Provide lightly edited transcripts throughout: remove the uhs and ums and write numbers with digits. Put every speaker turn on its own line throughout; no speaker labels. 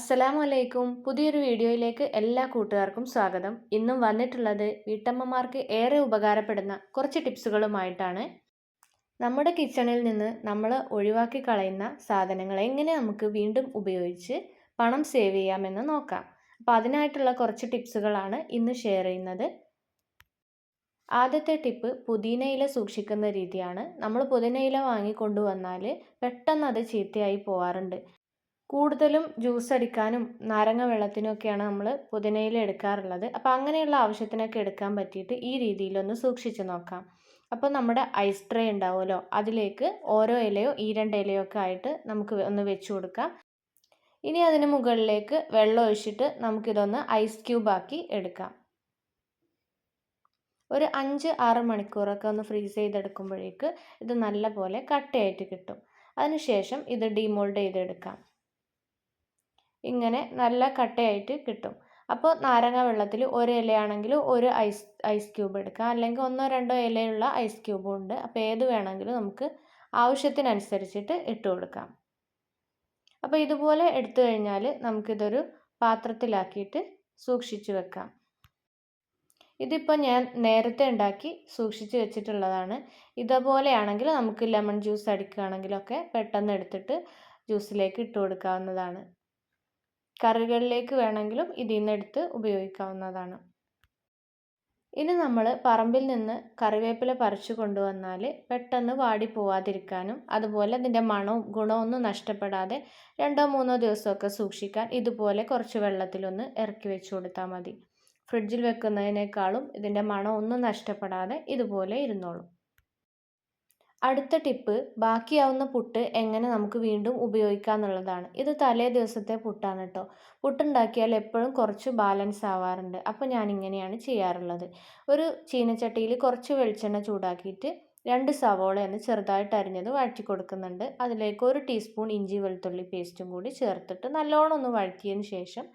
അസ്സലാമു അലൈക്കും. പുതിയൊരു വീഡിയോയിലേക്ക് എല്ലാ കൂട്ടുകാർക്കും സ്വാഗതം. ഇന്നും വന്നിട്ടുള്ളത് വീട്ടമ്മമാർക്ക് ഏറെ ഉപകാരപ്പെടുന്ന കുറച്ച് ടിപ്സുകളുമായിട്ടാണ്. നമ്മുടെ കിച്ചണിൽ നിന്ന് നമ്മൾ ഒഴിവാക്കി കളയുന്ന സാധനങ്ങൾ എങ്ങനെ നമുക്ക് വീണ്ടും ഉപയോഗിച്ച് പണം സേവ് ചെയ്യാമെന്ന് നോക്കാം. അപ്പോൾ അതിനായിട്ടുള്ള കുറച്ച് ടിപ്സുകളാണ് ഇന്ന് ഷെയർ ചെയ്യുന്നത്. ആദ്യത്തെ ടിപ്പ് പുതിനയില സൂക്ഷിക്കുന്ന രീതിയാണ്. നമ്മൾ പുതിനയില വാങ്ങിക്കൊണ്ടുവന്നാൽ പെട്ടെന്ന് അത് ചീത്തയായി പോവാറുണ്ട്. കൂടുതലും ജ്യൂസ് അടിക്കാനും നാരങ്ങ വെള്ളത്തിനൊക്കെയാണ് നമ്മൾ പുതിനയില എടുക്കാറുള്ളത്. അപ്പോൾ അങ്ങനെയുള്ള ആവശ്യത്തിനൊക്കെ എടുക്കാൻ പറ്റിയിട്ട് ഈ രീതിയിലൊന്ന് സൂക്ഷിച്ച് നോക്കാം. അപ്പോൾ നമ്മുടെ ഐസ് ട്രേ ഉണ്ടാവുമല്ലോ, അതിലേക്ക് ഓരോ ഇലയോ ഈ 2 ഇലയോ ഒക്കെ ആയിട്ട് നമുക്ക് ഒന്ന് വെച്ച് കൊടുക്കാം. ഇനി അതിന് മുകളിലേക്ക് വെള്ളം ഒഴിച്ചിട്ട് നമുക്കിതൊന്ന് ഐസ് ക്യൂബാക്കി എടുക്കാം. ഒരു 5-6 മണിക്കൂറൊക്കെ ഒന്ന് ഫ്രീസ് ചെയ്തെടുക്കുമ്പോഴേക്ക് ഇത് നല്ല പോലെ കട്ടയായിട്ട് കിട്ടും. അതിനുശേഷം ഇത് ഡീമോൾഡ് ചെയ്തെടുക്കാം. ഇങ്ങനെ നല്ല കട്ടയായിട്ട് കിട്ടും. അപ്പോൾ നാരങ്ങ വെള്ളത്തിൽ ഒരു ഇലയാണെങ്കിൽ ഒരു ഐസ് ക്യൂബ് എടുക്കാം, അല്ലെങ്കിൽ 1-2 ഇലയുള്ള ഐസ് ക്യൂബും ഉണ്ട്. അപ്പോൾ ഏത് വേണമെങ്കിലും നമുക്ക് ആവശ്യത്തിനനുസരിച്ചിട്ട് ഇട്ട് കൊടുക്കാം. അപ്പോൾ ഇതുപോലെ എടുത്തു കഴിഞ്ഞാൽ നമുക്കിതൊരു പാത്രത്തിലാക്കിയിട്ട് സൂക്ഷിച്ചു വെക്കാം. ഇതിപ്പോൾ ഞാൻ നേരത്തെ ഉണ്ടാക്കി സൂക്ഷിച്ച് വെച്ചിട്ടുള്ളതാണ്. ഇതുപോലെയാണെങ്കിൽ നമുക്ക് ലെമൺ ജ്യൂസ് അടിക്കുകയാണെങ്കിലൊക്കെ പെട്ടെന്ന് എടുത്തിട്ട് ജ്യൂസിലേക്ക് ഇട്ട് കൊടുക്കാവുന്നതാണ്. കറികളിലേക്ക് വേണമെങ്കിലും ഇതിൽ നിന്ന് എടുത്ത് ഉപയോഗിക്കാവുന്നതാണ്. ഇനി നമ്മൾ പറമ്പിൽ നിന്ന് കറിവേപ്പില പറിച്ചു കൊണ്ടുവന്നാൽ പെട്ടെന്ന് വാടി പോവാതിരിക്കാനും അതുപോലെ അതിൻ്റെ മണവും ഗുണമൊന്നും നഷ്ടപ്പെടാതെ 2-3 ദിവസമൊക്കെ സൂക്ഷിക്കാൻ ഇതുപോലെ കുറച്ച് വെള്ളത്തിലൊന്ന് ഇറക്കി വെച്ച് കൊടുത്താൽ മതി. ഫ്രിഡ്ജിൽ വെക്കുന്നതിനേക്കാളും ഇതിൻ്റെ മണം ഒന്നും നഷ്ടപ്പെടാതെ ഇതുപോലെ ഇരുന്നോളും. അടുത്ത ടിപ്പ് ബാക്കിയാവുന്ന പുട്ട് എങ്ങനെ നമുക്ക് വീണ്ടും ഉപയോഗിക്കാം എന്നുള്ളതാണ്. ഇത് തലേ ദിവസത്തെ പുട്ടാണ് കേട്ടോ. പുട്ടുണ്ടാക്കിയാൽ എപ്പോഴും കുറച്ച് ബാലൻസ് ആവാറുണ്ട്. അപ്പോൾ ഞാനിങ്ങനെയാണ് ചെയ്യാറുള്ളത്. ഒരു ചീനച്ചട്ടിയിൽ കുറച്ച് വെളിച്ചെണ്ണ ചൂടാക്കിയിട്ട് 2 സവോള ചെറുതായിട്ട് അരിഞ്ഞത് വഴറ്റി കൊടുക്കുന്നുണ്ട്. അതിലേക്ക് 1 ടീസ്പൂൺ ഇഞ്ചി വെളുത്തുള്ളി പേസ്റ്റും കൂടി ചേർത്തിട്ട് നല്ലോണം ഒന്ന് വഴറ്റിയതിന് ശേഷം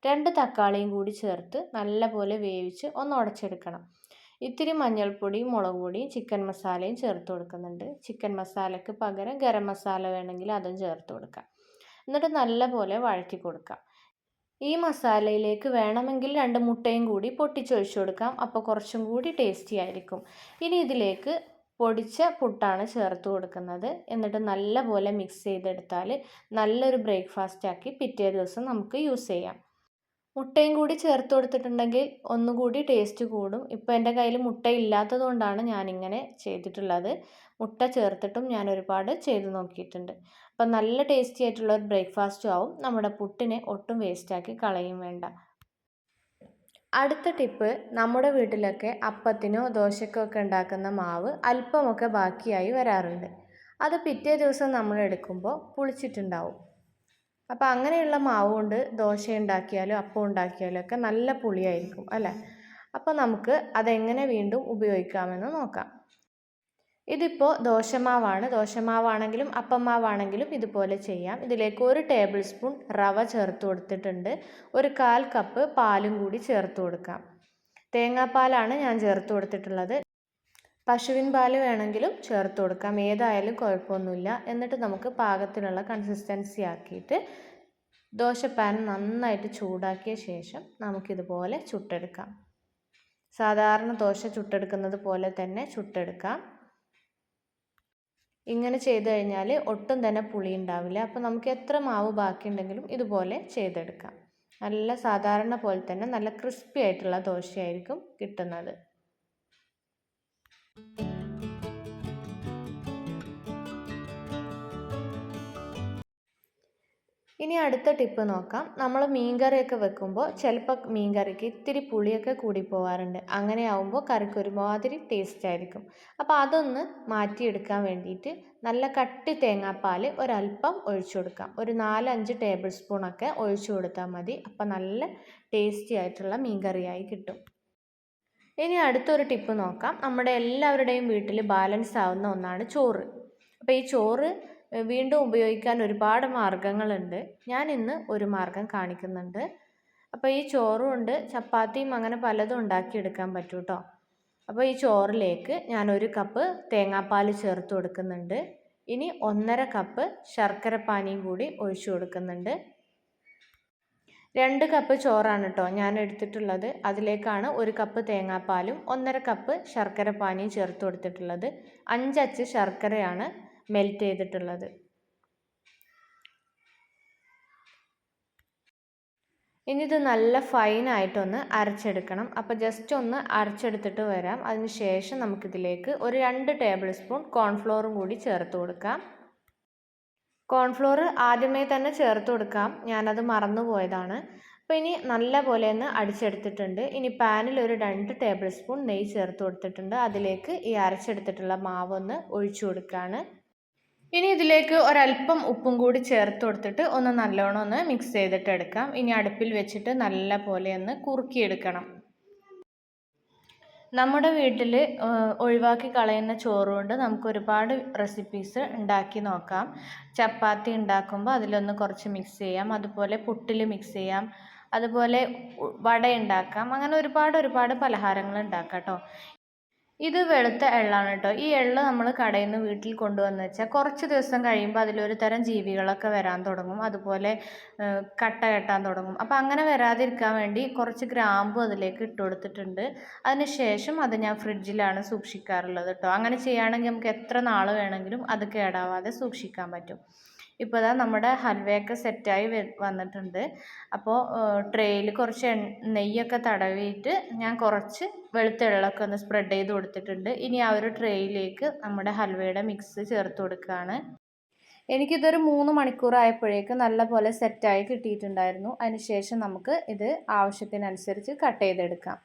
2 തക്കാളിയും കൂടി ചേർത്ത് നല്ലപോലെ വേവിച്ച് ഒന്ന് ഉടച്ചെടുക്കണം. ഇത്തിരി മഞ്ഞൾപ്പൊടിയും മുളക് പൊടിയും ചിക്കൻ മസാലയും ചേർത്ത് കൊടുക്കുന്നുണ്ട്. ചിക്കൻ മസാലയ്ക്ക് പകരം ഗരം മസാല വേണമെങ്കിൽ അതും ചേർത്ത് കൊടുക്കാം. എന്നിട്ട് നല്ലപോലെ വഴറ്റി കൊടുക്കാം. ഈ മസാലയിലേക്ക് വേണമെങ്കിൽ 2 മുട്ടയും കൂടി പൊട്ടിച്ചൊഴിച്ചു കൊടുക്കാം. അപ്പോൾ കുറച്ചും കൂടി ടേസ്റ്റി ആയിരിക്കും. ഇനി ഇതിലേക്ക് പൊടിച്ച പുട്ടാണ് ചേർത്ത് കൊടുക്കുന്നത്. എന്നിട്ട് നല്ലപോലെ മിക്സ് ചെയ്തെടുത്താൽ നല്ലൊരു ബ്രേക്ക്ഫാസ്റ്റ് ആക്കി പിറ്റേ ദിവസം നമുക്ക് യൂസ് ചെയ്യാം. മുട്ടയും കൂടി ചേർത്ത് കൊടുത്തിട്ടുണ്ടെങ്കിൽ ഒന്നുകൂടി ടേസ്റ്റ് കൂടും. ഇപ്പോൾ എൻ്റെ കയ്യിൽ മുട്ട ഇല്ലാത്തത് കൊണ്ടാണ് ഞാനിങ്ങനെ ചെയ്തിട്ടുള്ളത്. മുട്ട ചേർത്തിട്ടും ഞാൻ ഒരുപാട് ചെയ്ത് നോക്കിയിട്ടുണ്ട്. അപ്പം നല്ല ടേസ്റ്റി ആയിട്ടുള്ള ഒരു ബ്രേക്ക്ഫാസ്റ്റും ആവും. നമ്മുടെ പുട്ടിനെ ഒട്ടും വേസ്റ്റാക്കി കളയും വേണ്ട. അടുത്ത ടിപ്പ്, നമ്മുടെ വീട്ടിലൊക്കെ അപ്പത്തിനോ ദോശയ്ക്കോ ഒക്കെ ഉണ്ടാക്കുന്ന മാവ് അല്പമൊക്കെ ബാക്കിയായി വരാറുണ്ട്. അത് പിറ്റേ ദിവസം നമ്മൾ എടുക്കുമ്പോൾ പുളിച്ചിട്ടുണ്ടാവും. അപ്പോൾ അങ്ങനെയുള്ള മാവ് കൊണ്ട് ദോശ ഉണ്ടാക്കിയാലും അപ്പം ഉണ്ടാക്കിയാലും ഒക്കെ നല്ല പുളിയായിരിക്കും അല്ലേ. അപ്പോൾ നമുക്ക് അതെങ്ങനെ വീണ്ടും ഉപയോഗിക്കാമെന്ന് നോക്കാം. ഇതിപ്പോൾ ദോശമാവാണ്. ദോശമാവാണെങ്കിലും അപ്പം മാവാണെങ്കിലും ഇതുപോലെ ചെയ്യാം. ഇതിലേക്ക് 1 ടേബിൾ സ്പൂൺ റവ ചേർത്ത് കൊടുത്തിട്ടുണ്ട്. 1/4 കപ്പ് പാലും കൂടി ചേർത്ത് കൊടുക്കാം. തേങ്ങാപ്പാലാണ് ഞാൻ ചേർത്ത് കൊടുത്തിട്ടുള്ളത്. പശുവിൻ പാൽ വേണമെങ്കിലും ചേർത്ത് കൊടുക്കാം, ഏതായാലും കുഴപ്പമൊന്നുമില്ല. എന്നിട്ട് നമുക്ക് പാകത്തിനുള്ള കൺസിസ്റ്റൻസി ആക്കിയിട്ട് ദോശപ്പാൻ നന്നായിട്ട് ചൂടാക്കിയ ശേഷം നമുക്കിതുപോലെ ചുട്ടെടുക്കാം. സാധാരണ ദോശ ചുട്ടെടുക്കുന്നത് പോലെ തന്നെ ചുട്ടെടുക്കാം. ഇങ്ങനെ ചെയ്ത് കഴിഞ്ഞാൽ ഒട്ടും തന്നെ പുളി ഉണ്ടാവില്ല. അപ്പോൾ നമുക്ക് എത്ര മാവ് ബാക്കിയുണ്ടെങ്കിലും ഇതുപോലെ ചെയ്തെടുക്കാം. നല്ല സാധാരണ പോലെ തന്നെ നല്ല ക്രിസ്പി ആയിട്ടുള്ള ദോശയായിരിക്കും കിട്ടുന്നത്. ഇനി അടുത്ത ടിപ്പ് നോക്കാം. നമ്മൾ മീൻകറിയൊക്കെ വെക്കുമ്പോൾ ചിലപ്പോൾ മീൻകറിക്ക് ഇത്തിരി പുളിയൊക്കെ കൂടി പോകാറുണ്ട്. അങ്ങനെ ആവുമ്പോൾ കറിക്ക് ഒരുമാതിരി ടേസ്റ്റ് ആയിരിക്കും. അപ്പോൾ അതൊന്ന് മാറ്റിയെടുക്കാൻ വേണ്ടിയിട്ട് നല്ല കട്ടി തേങ്ങാപ്പാൽ ഒരല്പം ഒഴിച്ചു കൊടുക്കാം. ഒരു 4-5 ടേബിൾ സ്പൂണൊക്കെ ഒഴിച്ചു കൊടുത്താൽ മതി. അപ്പോൾ നല്ല ടേസ്റ്റി ആയിട്ടുള്ള മീൻകറിയായി കിട്ടും. ഇനി അടുത്തൊരു ടിപ്പ് നോക്കാം. നമ്മുടെ എല്ലാവരുടെയും വീട്ടിൽ ബാലൻസ് ആവുന്ന ഒന്നാണ് ചോറ്. അപ്പോൾ ഈ ചോറ് വീണ്ടും ഉപയോഗിക്കാൻ ഒരുപാട് മാർഗ്ഗങ്ങളുണ്ട്. ഞാൻ ഇന്ന് ഒരു മാർഗ്ഗം കാണിക്കുന്നുണ്ട്. അപ്പോൾ ഈ ചോറ് കൊണ്ട് ചപ്പാത്തിയും അങ്ങനെ പലതും ഉണ്ടാക്കിയെടുക്കാൻ പറ്റും കേട്ടോ. അപ്പോൾ ഈ ചോറിലേക്ക് ഞാൻ 1 കപ്പ് തേങ്ങാപ്പാൽ ചേർത്ത് കൊടുക്കുന്നുണ്ട്. ഇനി 1.5 കപ്പ് ശർക്കര പാനിയും കൂടി ഒഴിച്ചു കൊടുക്കുന്നുണ്ട്. 2 കപ്പ് ചോറാണ് കേട്ടോ ഞാൻ എടുത്തിട്ടുള്ളത്. അതിലേക്കാണ് 1 കപ്പ് തേങ്ങാപ്പാലും 1.5 കപ്പ് ശർക്കര പാനിയും ചേർത്ത് കൊടുത്തിട്ടുള്ളത്. 5 അച്ച് ശർക്കരയാണ് മെൽറ്റ് ചെയ്തിട്ടുള്ളത്. ഇനി ഇത് നല്ല ഫൈനായിട്ടൊന്ന് അരച്ചെടുക്കണം. അപ്പോൾ ജസ്റ്റ് ഒന്ന് അരച്ചെടുത്തിട്ട് വരാം. അതിന് ശേഷം നമുക്കിതിലേക്ക് ഒരു 2 ടേബിൾ സ്പൂൺ കോൺഫ്ലോറും കൂടി ചേർത്ത് കൊടുക്കാം. കോൺഫ്ലോർ ആദ്യമേ തന്നെ ചേർത്ത് കൊടുക്കാം, ഞാനത് മറന്നു പോയതാണ്. അപ്പോൾ ഇനി നല്ല പോലെ ഒന്ന് അടിച്ചെടുത്തിട്ടുണ്ട്. ഇനി പാനിൽ ഒരു 2 ടേബിൾ സ്പൂൺ നെയ്യ് ചേർത്ത് കൊടുത്തിട്ടുണ്ട്. അതിലേക്ക് ഈ അരച്ചെടുത്തിട്ടുള്ള മാവ് ഒന്ന് ഒഴിച്ചു കൊടുക്കുകയാണ്. ഇനി ഇതിലേക്ക് ഒരല്പം ഉപ്പും കൂടി ചേർത്ത് കൊടുത്തിട്ട് ഒന്ന് നല്ലോണം ഒന്ന് മിക്സ് ചെയ്തിട്ട് എടുക്കാം. ഇനി അടുപ്പിൽ വെച്ചിട്ട് നല്ല പോലെ ഒന്ന് കുറുക്കിയെടുക്കണം. നമ്മുടെ വീട്ടിൽ ഒഴിവാക്കി കളയുന്ന ചോറ് കൊണ്ട് നമുക്ക് ഒരുപാട് റെസിപ്പീസ് ഉണ്ടാക്കി നോക്കാം. ചപ്പാത്തി ഉണ്ടാക്കുമ്പോൾ അതിലൊന്ന് കുറച്ച് മിക്സ് ചെയ്യാം, അതുപോലെ പുട്ടിൽ മിക്സ് ചെയ്യാം, അതുപോലെ വട ഉണ്ടാക്കാം. അങ്ങനെ ഒരുപാട് പലഹാരങ്ങൾ ഉണ്ടാക്കാം കേട്ടോ. ഇത് വെളുത്ത എള്ളാണ് കേട്ടോ. ഈ എള്ള് നമ്മൾ കടയിൽ നിന്ന് വീട്ടിൽ കൊണ്ടുവന്ന് വെച്ചാൽ കുറച്ച് ദിവസം കഴിയുമ്പോൾ അതിലൊരു തരം ജീവികളൊക്കെ വരാൻ തുടങ്ങും, അതുപോലെ കട്ട കെട്ടാൻ തുടങ്ങും. അപ്പോൾ അങ്ങനെ വരാതിരിക്കാൻ വേണ്ടി കുറച്ച് ഗ്രാമ്പു അതിലേക്ക് ഇട്ട് കൊടുത്തിട്ടുണ്ട്. അതിന് ശേഷം അത് ഞാൻ ഫ്രിഡ്ജിലാണ് സൂക്ഷിക്കാറുള്ളത് കേട്ടോ. അങ്ങനെ ചെയ്യുകയാണെങ്കിൽ നമുക്ക് എത്ര നാൾ വേണമെങ്കിലും അത് കേടാവാതെ സൂക്ഷിക്കാൻ പറ്റും. ഇപ്പോൾ ഇതാ നമ്മുടെ ഹൽവയൊക്കെ സെറ്റായി വന്നിട്ടുണ്ട്. അപ്പോൾ ട്രേയിൽ കുറച്ച് നെയ്യൊക്കെ തടവിയിട്ട് ഞാൻ കുറച്ച് വെളുത്ത എള്ളൊക്കെ ഒന്ന് സ്പ്രെഡ് ചെയ്ത് കൊടുത്തിട്ടുണ്ട്. ഇനി ആ ഒരു ട്രേയിലേക്ക് നമ്മുടെ ഹൽവയുടെ മിക്സ് ചേർത്ത് കൊടുക്കുകയാണ്. എനിക്കിതൊരു 3 മണിക്കൂറായപ്പോഴേക്ക് നല്ല പോലെ സെറ്റായി കിട്ടിയിട്ടുണ്ടായിരുന്നു. അതിന് ശേഷം നമുക്ക് ഇത് ആവശ്യത്തിനനുസരിച്ച് കട്ട് ചെയ്തെടുക്കാം.